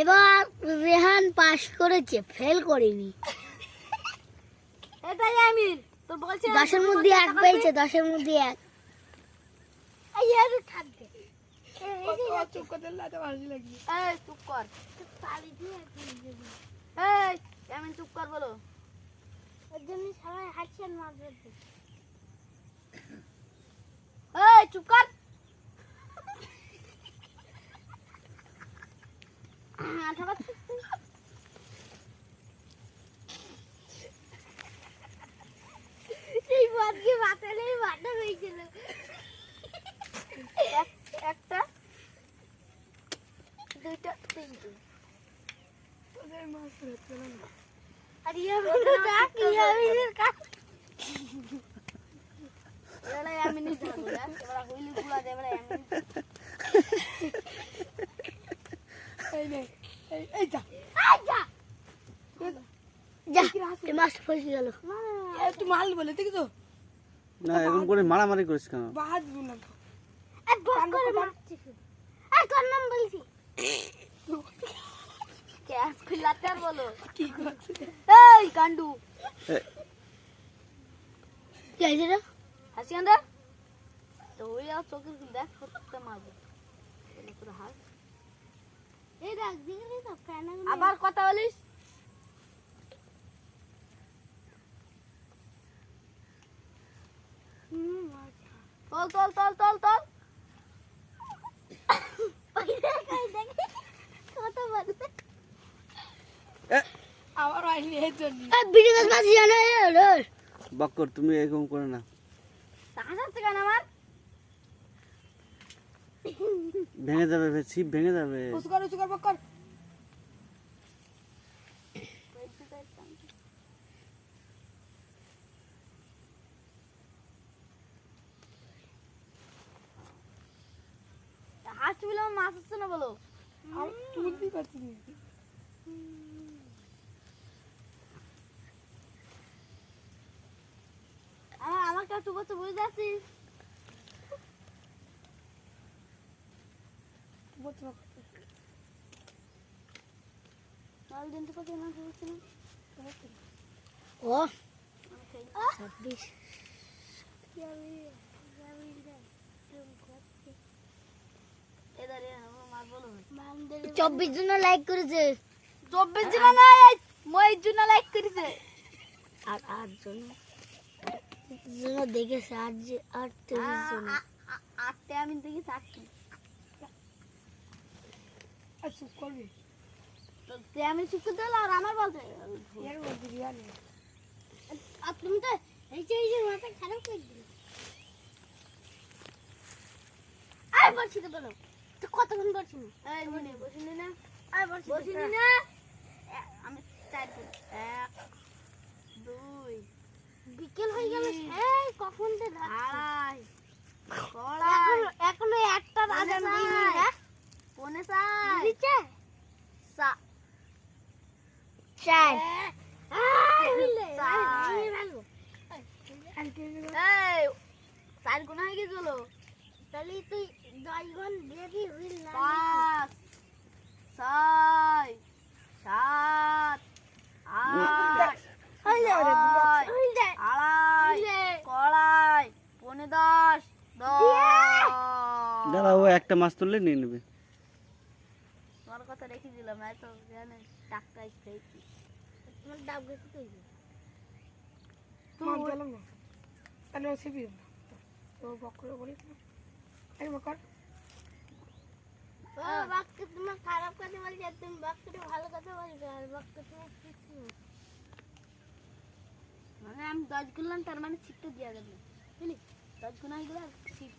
এবার রেহান পাস করেছে, ফেল করেনি। এটাই আমি তো বলছি 10-এর মধ্যে 1 পেয়েছে, 10-এর মধ্যে 1। এই আর থাকবে। চুপ করে দিলে তো ভালো লাগবে। এই চুপ কর। পালি দিয়ে দেবো। এই আমি চুপ কর বলো। ওর জন্য সবাই হাসছেন মারবে। এই চুপ কর। আঠা বাচ্চা এই বাদকে বাতালে বাটা হয়েছিল। একটা দুইটা তিনটা তোদের মাছ ধরতে না। আর ইয়ামিনের কাজ এবারে আমি নিতে হবে না। এবারে হইলি পুরা দে এবারে আমি এই নে এই যা যা এই মাছটা ফেসে গেল। একটু মাল বলে দেখি তো না এরকম করে মারামারি করিস কেন? বাহাদুর না তো। এই বক করে মারছিস। এই তোর নাম বলছি। ক্যাশ ফিলাটার বলো। কি করছিস? এই কান্ডু কি হয়েছে রে? হাসি আন্দা তো ওই আর চোখে দেখ সত্যি মারবো বলে তোর হাত এই দেখ দেখলি তো ফ্যান আবার কথা বলিস তল তল তল তল তল কত বড় আবার আইনি এর জন্য। ভিডিও গাছ মাছি জানে রে। বক্কর তুমি এরকম করে না, তাহাজ আছে কেন আমার ভেঙে যাবে, ছিপ ভেঙে যাবে। উসকার বকর। হাত বিলে মাছ আসছে না বলো আমি তুলতে পারছি না। আমাকে একটু বলতে বুঝতে পারছিস বলতে কাল দিন থেকে মাছ বলছি না ও 26 এদারে মাছ বলো 24 জন লাইক করেছে 24 জন না মই জন লাইক করেছে আর 8 জন দেখেছে 38 জন। আটটা আমি দেখি চারটি আচ্ছা করবি তো আমি চুপ দিল আর আমার বলতে এর মধ্যে বিরিয়ানি। আর তুমি তো এই যে মাথা খারাপ করে দিলে। আর বলছি তো বলো তো কতক্ষণ বলছি না। এই মনে বসিনি না আর বলছি বসিনি না আমি চার দিন 1 2 বিকেল হয়ে গেল। এই কখন তো আড়াই কড়াই এখনো একটা রাজান দিইনি। হ্যাঁ পনে চাই দিচ্ছে সা চাই এই চার গুণ হয়ে গেছিল তাহলে তুই 10 গুণ বেশি হইল না। 5 6 7 8 আড়াই কড়াই পনে 10 দাদা ও একটা মাছ তুললে নিয়ে নেবে। তোমার কথা রেখে দিলাম এত জানেন টাকাই খেয়েছি তোমার ডাব গেছে তুই মাছ গেলাম না তাহলে ও ছিপি না তো বকর বলিস না। এই বকর ও বাক্য তোমার খারাপ কথা বলছি আর তুমি বাক্যটা ভালো কথা বলছো আর বাক্য তুমি কিছু মানে আমি 10 গুনলাম তার মানে ছিটটা দিয়া গেল বুঝলি 10 গুণ হয়ে গেল আর ছিট